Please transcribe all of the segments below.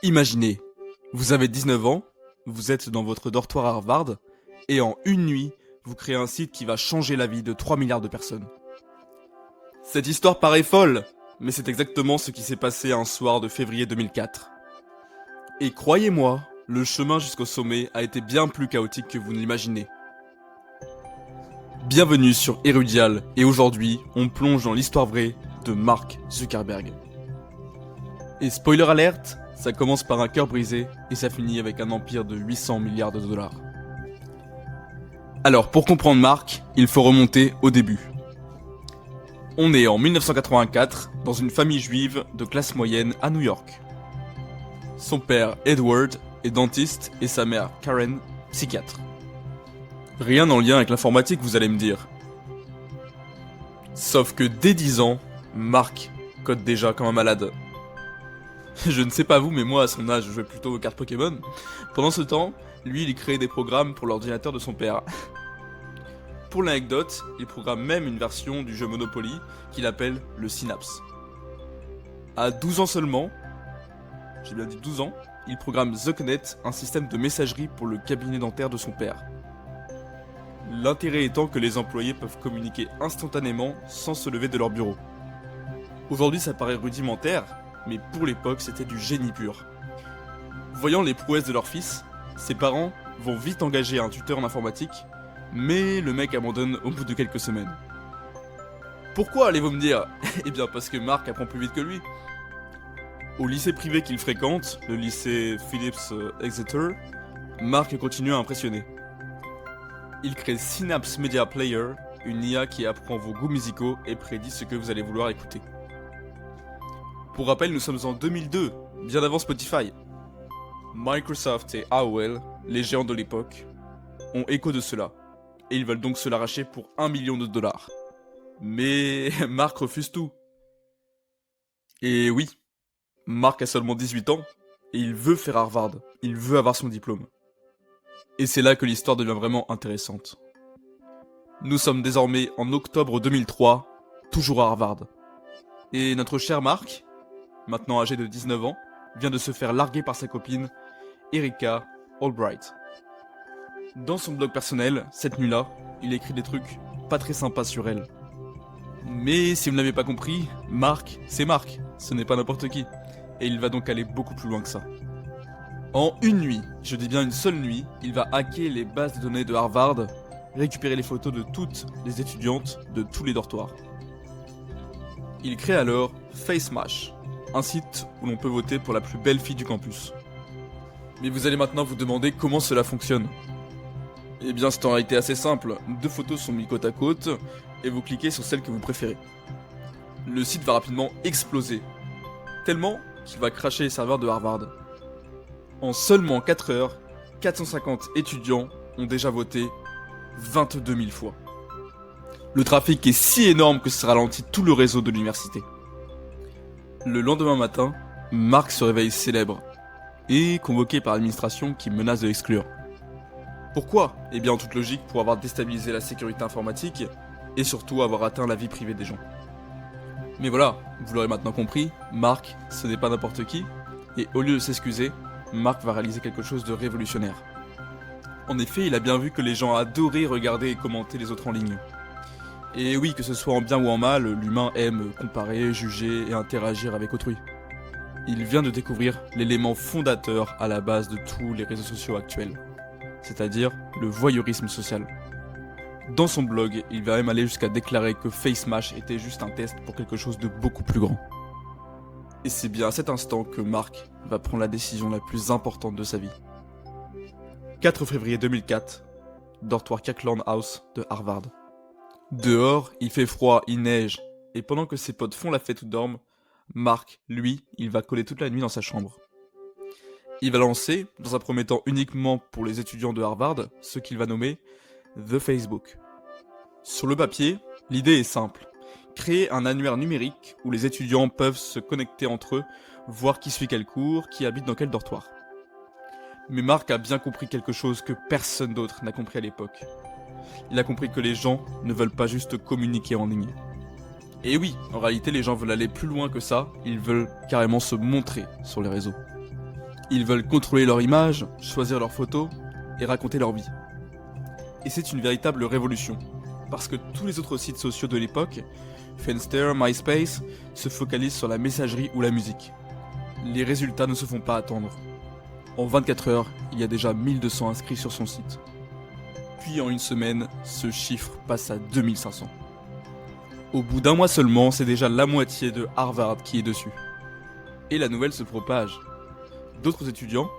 Imaginez, vous avez 19 ans, vous êtes dans votre dortoir à Harvard, et en une nuit, vous créez un site qui va changer la vie de 3 milliards de personnes. Cette histoire paraît folle, mais c'est exactement ce qui s'est passé un soir de février 2004. Et croyez-moi, le chemin jusqu'au sommet a été bien plus chaotique que vous ne l'imaginez. Bienvenue sur Erudial, et aujourd'hui, on plonge dans l'histoire vraie de Mark Zuckerberg. Et spoiler alert, ça commence par un cœur brisé et ça finit avec un empire de 800 milliards de dollars. Alors pour comprendre Mark, il faut remonter au début. On est en 1984 dans une famille juive de classe moyenne à New York. Son père Edward est dentiste et sa mère Karen, psychiatre. Rien en lien avec l'informatique, vous allez me dire. Sauf que dès 10 ans, Mark code déjà comme un malade. Je ne sais pas vous, mais moi à son âge, je jouais plutôt aux cartes Pokémon. Pendant ce temps, lui, il créait des programmes pour l'ordinateur de son père. Pour l'anecdote, il programme même une version du jeu Monopoly qu'il appelle le Synapse. À 12 ans seulement, j'ai bien dit 12 ans, il programme TheConnect, un système de messagerie pour le cabinet dentaire de son père. L'intérêt étant que les employés peuvent communiquer instantanément sans se lever de leur bureau. Aujourd'hui ça paraît rudimentaire, mais pour l'époque c'était du génie pur. Voyant les prouesses de leur fils, ses parents vont vite engager un tuteur en informatique, mais le mec abandonne au bout de quelques semaines. Pourquoi allez-vous me dire? Eh bien parce que Mark apprend plus vite que lui. Au lycée privé qu'il fréquente, le lycée Phillips Exeter, Mark continue à impressionner. Il crée Synapse Media Player, une IA qui apprend vos goûts musicaux et prédit ce que vous allez vouloir écouter. Pour rappel, nous sommes en 2002, bien avant Spotify. Microsoft et AOL, les géants de l'époque, ont écho de cela, et ils veulent donc se l'arracher pour 1 million de dollars. Mais Mark refuse tout. Et oui, Mark a seulement 18 ans, et il veut faire Harvard, il veut avoir son diplôme. Et c'est là que l'histoire devient vraiment intéressante. Nous sommes désormais en octobre 2003, toujours à Harvard. Et notre cher Mark, maintenant âgé de 19 ans, vient de se faire larguer par sa copine, Erika Albright. Dans son blog personnel, cette nuit-là, il écrit des trucs pas très sympas sur elle. Mais si vous ne l'avez pas compris, Mark, c'est Mark, ce n'est pas n'importe qui. Et il va donc aller beaucoup plus loin que ça. En une nuit, je dis bien une seule nuit, il va hacker les bases de données de Harvard, récupérer les photos de toutes les étudiantes de tous les dortoirs. Il crée alors FaceMash, un site où l'on peut voter pour la plus belle fille du campus. Mais vous allez maintenant vous demander comment cela fonctionne. Eh bien c'est en réalité assez simple, 2 photos sont mises côte à côte, et vous cliquez sur celle que vous préférez. Le site va rapidement exploser, tellement qu'il va crasher les serveurs de Harvard. En seulement 4 heures, 450 étudiants ont déjà voté 22 000 fois. Le trafic est si énorme que ça ralentit tout le réseau de l'université. Le lendemain matin, Mark se réveille célèbre et convoqué par l'administration qui menace de l'exclure. Pourquoi? Eh bien en toute logique pour avoir déstabilisé la sécurité informatique et surtout avoir atteint la vie privée des gens. Mais voilà, vous l'aurez maintenant compris, Mark, ce n'est pas n'importe qui, et au lieu de s'excuser, Mark va réaliser quelque chose de révolutionnaire. En effet, il a bien vu que les gens adoraient regarder et commenter les autres en ligne. Et oui, que ce soit en bien ou en mal, l'humain aime comparer, juger et interagir avec autrui. Il vient de découvrir l'élément fondateur à la base de tous les réseaux sociaux actuels, c'est-à-dire le voyeurisme social. Dans son blog, il va même aller jusqu'à déclarer que FaceMash était juste un test pour quelque chose de beaucoup plus grand. Et c'est bien à cet instant que Mark va prendre la décision la plus importante de sa vie. 4 février 2004, dortoir Kirkland House de Harvard. Dehors, il fait froid, il neige, et pendant que ses potes font la fête ou dorment, Mark, lui, il va coller toute la nuit dans sa chambre. Il va lancer, dans un premier temps uniquement pour les étudiants de Harvard, ce qu'il va nommer The Facebook. Sur le papier, l'idée est simple. Créer un annuaire numérique où les étudiants peuvent se connecter entre eux, voir qui suit quel cours, qui habite dans quel dortoir. Mais Mark a bien compris quelque chose que personne d'autre n'a compris à l'époque. Il a compris que les gens ne veulent pas juste communiquer en ligne. Et oui, en réalité les gens veulent aller plus loin que ça, ils veulent carrément se montrer sur les réseaux. Ils veulent contrôler leur image, choisir leurs photos et raconter leur vie. Et c'est une véritable révolution, parce que tous les autres sites sociaux de l'époque, Friendster, MySpace, se focalisent sur la messagerie ou la musique. Les résultats ne se font pas attendre. En 24 heures, il y a déjà 1200 inscrits sur son site. Puis en une semaine, ce chiffre passe à 2500. Au bout d'un mois seulement, c'est déjà la moitié de Harvard qui est dessus. Et la nouvelle se propage. D'autres étudiants,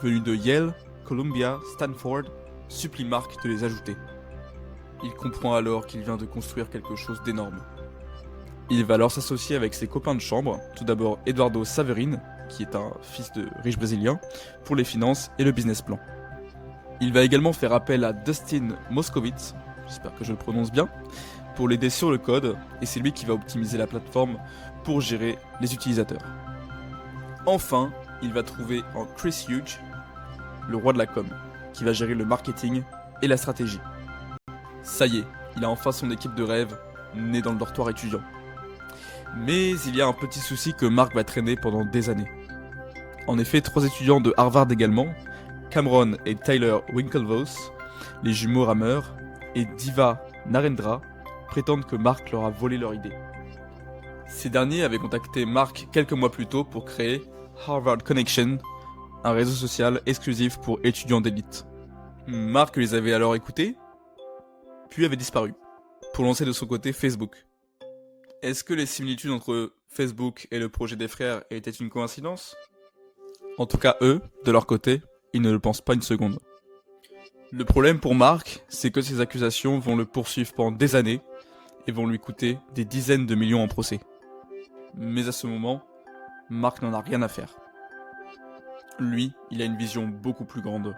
venus de Yale, Columbia, Stanford, supplient Mark de les ajouter. Il comprend alors qu'il vient de construire quelque chose d'énorme. Il va alors s'associer avec ses copains de chambre, tout d'abord Eduardo Saverin, qui est un fils de riche brésilien, pour les finances et le business plan. Il va également faire appel à Dustin Moskovitz, j'espère que je le prononce bien, pour l'aider sur le code, et c'est lui qui va optimiser la plateforme pour gérer les utilisateurs. Enfin, il va trouver en Chris Hughes, le roi de la com, qui va gérer le marketing et la stratégie. Ça y est, il a enfin son équipe de rêve, née dans le dortoir étudiant. Mais il y a un petit souci que Mark va traîner pendant des années. En effet, 3 étudiants de Harvard également, Cameron et Tyler Winklevoss, les jumeaux rameurs, et Diva Narendra, prétendent que Mark leur a volé leur idée. Ces derniers avaient contacté Mark quelques mois plus tôt pour créer Harvard Connection, un réseau social exclusif pour étudiants d'élite. Mark les avait alors écoutés, puis avait disparu, pour lancer de son côté Facebook. Est-ce que les similitudes entre Facebook et le projet des frères étaient une coïncidence ? En tout cas, eux, de leur côté, ils ne le pensent pas une seconde. Le problème pour Mark, c'est que ces accusations vont le poursuivre pendant des années et vont lui coûter des dizaines de millions en procès. Mais à ce moment, Mark n'en a rien à faire. Lui, il a une vision beaucoup plus grande.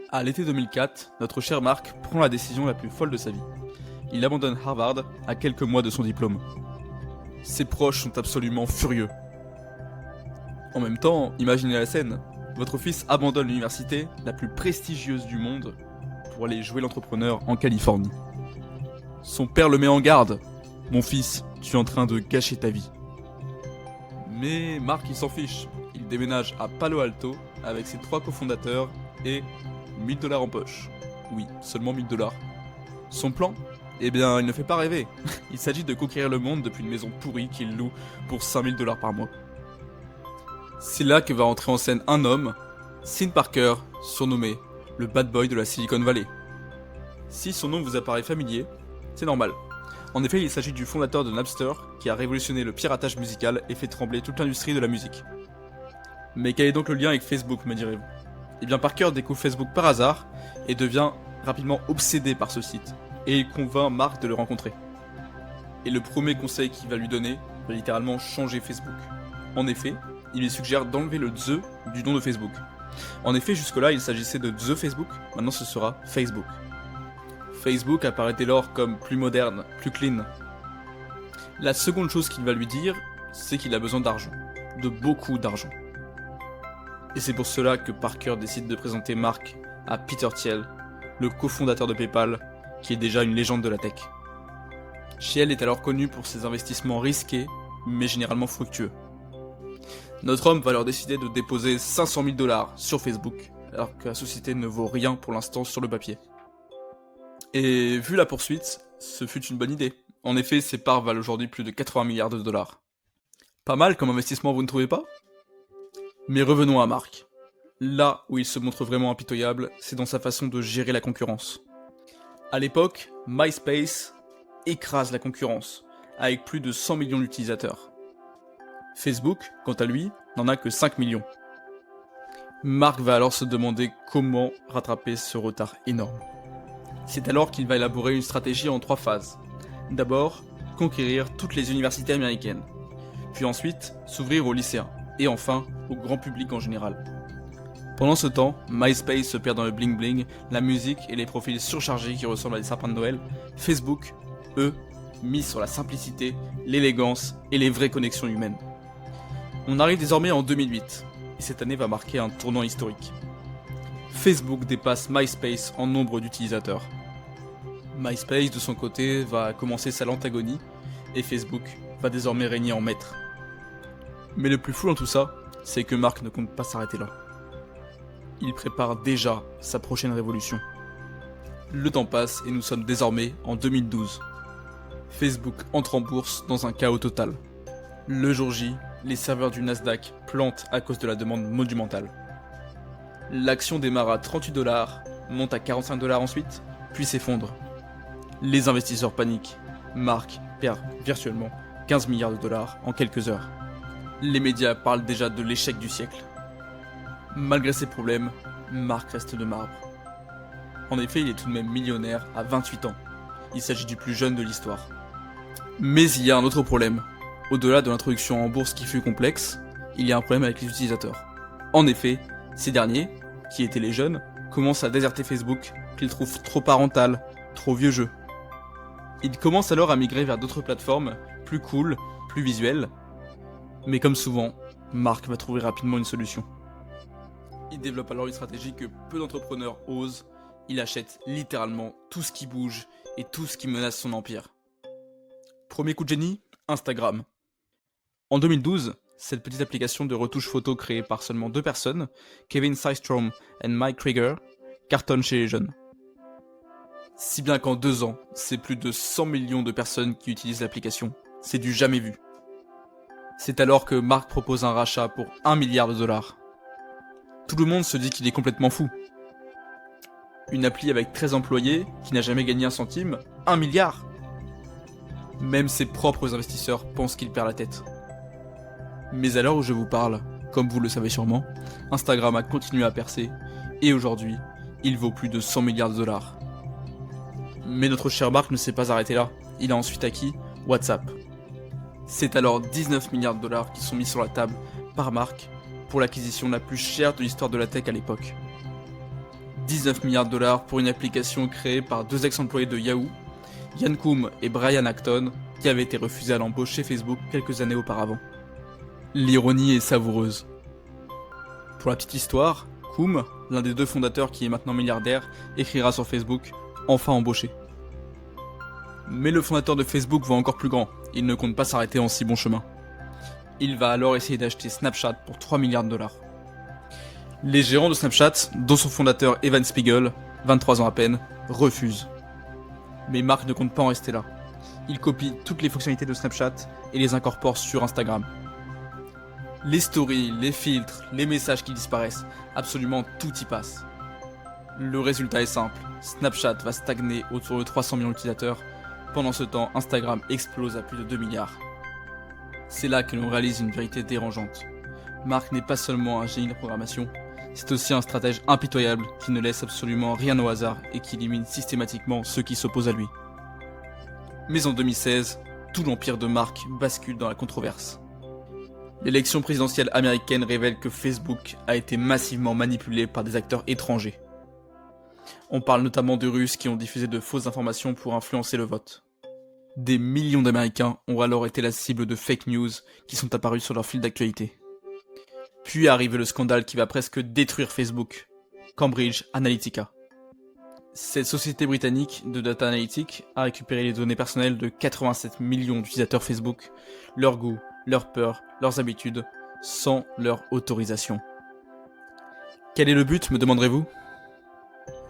À l'été 2004, notre cher Mark prend la décision la plus folle de sa vie. Il abandonne Harvard à quelques mois de son diplôme. Ses proches sont absolument furieux. En même temps, imaginez la scène. Votre fils abandonne l'université la plus prestigieuse du monde pour aller jouer l'entrepreneur en Californie. Son père le met en garde. « Mon fils, tu es en train de gâcher ta vie. » Mais Mark il s'en fiche. Il déménage à Palo Alto avec ses 3 cofondateurs et $1000 en poche. Oui, seulement $1000. Son plan ? Eh bien, il ne fait pas rêver. Il s'agit de conquérir le monde depuis une maison pourrie qu'il loue pour $5000 par mois. C'est là que va entrer en scène un homme, Sean Parker, surnommé le bad boy de la Silicon Valley. Si son nom vous apparaît familier, c'est normal. En effet, il s'agit du fondateur de Napster qui a révolutionné le piratage musical et fait trembler toute l'industrie de la musique. Mais quel est donc le lien avec Facebook, me direz-vous ? Eh bien, Parker découvre Facebook par hasard et devient rapidement obsédé par ce site, et il convainc Mark de le rencontrer. Et le premier conseil qu'il va lui donner va littéralement changer Facebook. En effet, il lui suggère d'enlever le THE du nom de Facebook. En effet, jusque-là, il s'agissait de The Facebook, maintenant ce sera Facebook. Facebook apparaît dès lors comme plus moderne, plus clean. La seconde chose qu'il va lui dire, c'est qu'il a besoin d'argent. De beaucoup d'argent. Et c'est pour cela que Parker décide de présenter Mark à Peter Thiel, le cofondateur de PayPal, qui est déjà une légende de la tech. Thiel est alors connu pour ses investissements risqués, mais généralement fructueux. Notre homme va alors décider de déposer $500 000 sur Facebook, alors que la société ne vaut rien pour l'instant sur le papier. Et vu la poursuite, ce fut une bonne idée. En effet, ses parts valent aujourd'hui plus de 80 milliards de dollars. Pas mal comme investissement, vous ne trouvez pas ? Mais revenons à Mark. Là où il se montre vraiment impitoyable, c'est dans sa façon de gérer la concurrence. À l'époque, MySpace écrase la concurrence, avec plus de 100 millions d'utilisateurs. Facebook, quant à lui, n'en a que 5 millions. Mark va alors se demander comment rattraper ce retard énorme. C'est alors qu'il va élaborer une stratégie en 3 phases. D'abord, conquérir toutes les universités américaines, puis ensuite s'ouvrir aux lycéens, et enfin au grand public en général. Pendant ce temps, MySpace se perd dans le bling bling, la musique et les profils surchargés qui ressemblent à des sapins de Noël. Facebook, eux, misent sur la simplicité, l'élégance et les vraies connexions humaines. On arrive désormais en 2008, et cette année va marquer un tournant historique. Facebook dépasse MySpace en nombre d'utilisateurs. MySpace, de son côté, va commencer sa lente agonie, et Facebook va désormais régner en maître. Mais le plus fou dans tout ça, c'est que Mark ne compte pas s'arrêter là. Il prépare déjà sa prochaine révolution. Le temps passe et nous sommes désormais en 2012. Facebook entre en bourse dans un chaos total. Le jour J, les serveurs du Nasdaq plantent à cause de la demande monumentale. L'action démarre à 38$, monte à 45$ ensuite, puis s'effondre. Les investisseurs paniquent. Mark perd virtuellement 15 milliards de dollars en quelques heures. Les médias parlent déjà de l'échec du siècle. Malgré ces problèmes, Mark reste de marbre. En effet, il est tout de même millionnaire à 28 ans. Il s'agit du plus jeune de l'histoire. Mais il y a un autre problème. Au-delà de l'introduction en bourse qui fut complexe, il y a un problème avec les utilisateurs. En effet, ces derniers, qui étaient les jeunes, commencent à déserter Facebook, qu'ils trouvent trop parental, trop vieux jeu. Ils commencent alors à migrer vers d'autres plateformes, plus cool, plus visuelles. Mais comme souvent, Mark va trouver rapidement une solution. Il développe alors une stratégie que peu d'entrepreneurs osent. Il achète littéralement tout ce qui bouge et tout ce qui menace son empire. Premier coup de génie, Instagram. En 2012, cette petite application de retouche photo créée par seulement 2 personnes, Kevin Systrom et Mike Krieger, cartonne chez les jeunes. Si bien qu'en 2 ans, c'est plus de 100 millions de personnes qui utilisent l'application. C'est du jamais vu. C'est alors que Mark propose un rachat pour 1 milliard de dollars. Tout le monde se dit qu'il est complètement fou. Une appli avec 13 employés, qui n'a jamais gagné un centime, 1 milliard. Même ses propres investisseurs pensent qu'il perd la tête. Mais à l'heure où je vous parle, comme vous le savez sûrement, Instagram a continué à percer, et aujourd'hui, il vaut plus de 100 milliards de dollars. Mais notre cher Mark ne s'est pas arrêté là, il a ensuite acquis WhatsApp. C'est alors 19 milliards de dollars qui sont mis sur la table par Mark pour l'acquisition la plus chère de l'histoire de la tech à l'époque. 19 milliards de dollars pour une application créée par 2 ex-employés de Yahoo, Ian Koum et Brian Acton, qui avaient été refusés à l'embauche chez Facebook quelques années auparavant. L'ironie est savoureuse. Pour la petite histoire, Koum, l'un des 2 fondateurs qui est maintenant milliardaire, écrira sur Facebook « Enfin embauché ». Mais le fondateur de Facebook va encore plus grand, il ne compte pas s'arrêter en si bon chemin. Il va alors essayer d'acheter Snapchat pour 3 milliards de dollars. Les gérants de Snapchat, dont son fondateur Evan Spiegel, 23 ans à peine, refusent. Mais Mark ne compte pas en rester là. Il copie toutes les fonctionnalités de Snapchat et les incorpore sur Instagram. Les stories, les filtres, les messages qui disparaissent, absolument tout y passe. Le résultat est simple, Snapchat va stagner autour de 300 millions d'utilisateurs. Pendant ce temps, Instagram explose à plus de 2 milliards. C'est là que l'on réalise une vérité dérangeante. Mark n'est pas seulement un génie de programmation, c'est aussi un stratège impitoyable qui ne laisse absolument rien au hasard et qui élimine systématiquement ceux qui s'opposent à lui. Mais en 2016, tout l'empire de Mark bascule dans la controverse. L'élection présidentielle américaine révèle que Facebook a été massivement manipulé par des acteurs étrangers. On parle notamment de Russes qui ont diffusé de fausses informations pour influencer le vote. Des millions d'Américains ont alors été la cible de fake news qui sont apparus sur leur fil d'actualité. Puis arrive le scandale qui va presque détruire Facebook, Cambridge Analytica. Cette société britannique de data analytics a récupéré les données personnelles de 87 millions d'utilisateurs Facebook, leurs goûts, leurs peurs, leurs habitudes, sans leur autorisation. Quel est le but, me demanderez-vous ?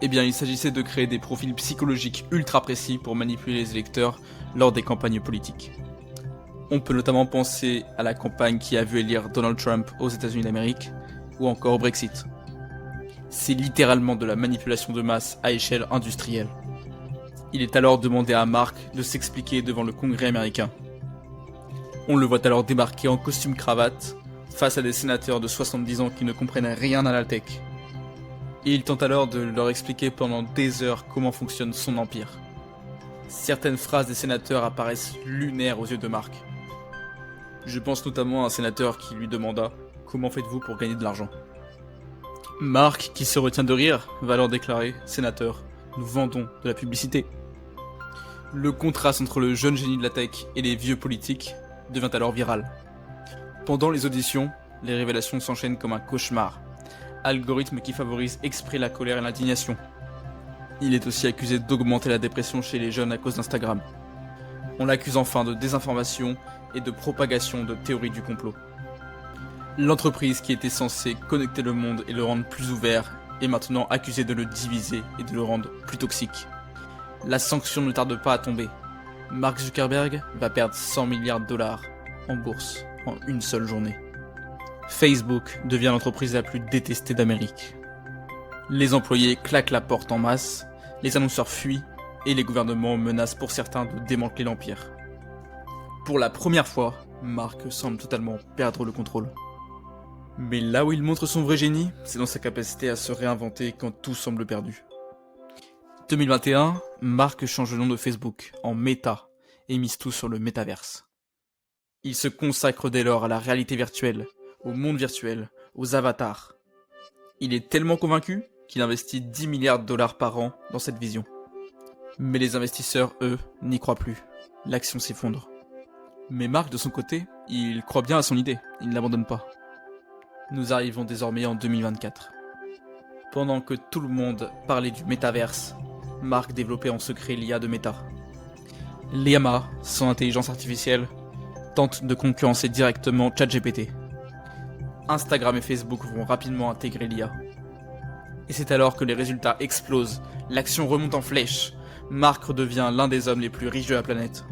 Eh bien, il s'agissait de créer des profils psychologiques ultra précis pour manipuler les électeurs lors des campagnes politiques. On peut notamment penser à la campagne qui a vu élire Donald Trump aux États-Unis d'Amérique, ou encore au Brexit. C'est littéralement de la manipulation de masse à échelle industrielle. Il est alors demandé à Mark de s'expliquer devant le Congrès américain. On le voit alors débarquer en costume cravate, face à des sénateurs de 70 ans qui ne comprennent rien à la tech. Et il tente alors de leur expliquer pendant des heures comment fonctionne son empire. Certaines phrases des sénateurs apparaissent lunaires aux yeux de Mark. Je pense notamment à un sénateur qui lui demanda « Comment faites-vous pour gagner de l'argent ?» Mark, qui se retient de rire, va alors déclarer « Sénateur, nous vendons de la publicité ». Le contraste entre le jeune génie de la tech et les vieux politiques devient alors viral. Pendant les auditions, les révélations s'enchaînent comme un cauchemar. Algorithme qui favorise exprès la colère et l'indignation. Il est aussi accusé d'augmenter la dépression chez les jeunes à cause d'Instagram. On l'accuse enfin de désinformation et de propagation de théories du complot. L'entreprise qui était censée connecter le monde et le rendre plus ouvert est maintenant accusée de le diviser et de le rendre plus toxique. La sanction ne tarde pas à tomber. Mark Zuckerberg va perdre 100 milliards de dollars en bourse en une seule journée. Facebook devient l'entreprise la plus détestée d'Amérique. Les employés claquent la porte en masse, les annonceurs fuient et les gouvernements menacent pour certains de démanteler l'empire. Pour la première fois, Mark semble totalement perdre le contrôle. Mais là où il montre son vrai génie, c'est dans sa capacité à se réinventer quand tout semble perdu. 2021, Mark change le nom de Facebook en Meta et mise tout sur le métaverse. Il se consacre dès lors à la réalité virtuelle, au monde virtuel, aux avatars. Il est tellement convaincu qu'il investit 10 milliards de dollars par an dans cette vision. Mais les investisseurs, eux, n'y croient plus. L'action s'effondre. Mais Mark, de son côté, il croit bien à son idée, il ne l'abandonne pas. Nous arrivons désormais en 2024. Pendant que tout le monde parlait du métaverse, Mark développait en secret l'IA de Meta. Llama, son intelligence artificielle, tente de concurrencer directement ChatGPT. Instagram et Facebook vont rapidement intégrer l'IA. Et c'est alors que les résultats explosent, l'action remonte en flèche, Mark redevient l'un des hommes les plus riches de la planète.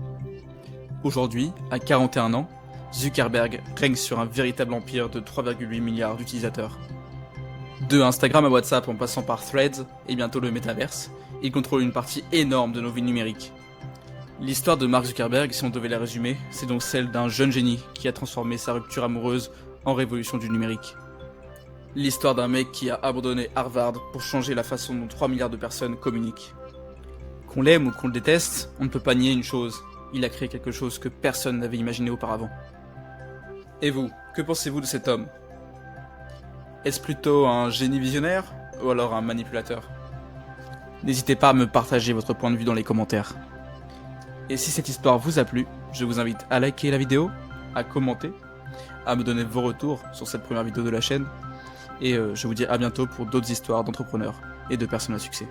Aujourd'hui, à 41 ans, Zuckerberg règne sur un véritable empire de 3,8 milliards d'utilisateurs. De Instagram à WhatsApp en passant par Threads et bientôt le Metaverse, il contrôle une partie énorme de nos vies numériques. L'histoire de Mark Zuckerberg, si on devait la résumer, c'est donc celle d'un jeune génie qui a transformé sa rupture amoureuse en révolution du numérique. L'histoire d'un mec qui a abandonné Harvard pour changer la façon dont 3 milliards de personnes communiquent. Qu'on l'aime ou qu'on le déteste, on ne peut pas nier une chose, il a créé quelque chose que personne n'avait imaginé auparavant. Et vous, que pensez-vous de cet homme? Est-ce plutôt un génie visionnaire ou alors un manipulateur? N'hésitez pas à me partager votre point de vue dans les commentaires. Et si cette histoire vous a plu, je vous invite à liker la vidéo, à commenter, à me donner vos retours sur cette première vidéo de la chaîne, et je vous dis à bientôt pour d'autres histoires d'entrepreneurs et de personnes à succès.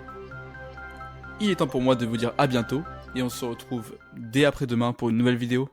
Il est temps pour moi de vous dire à bientôt, et on se retrouve dès après-demain pour une nouvelle vidéo.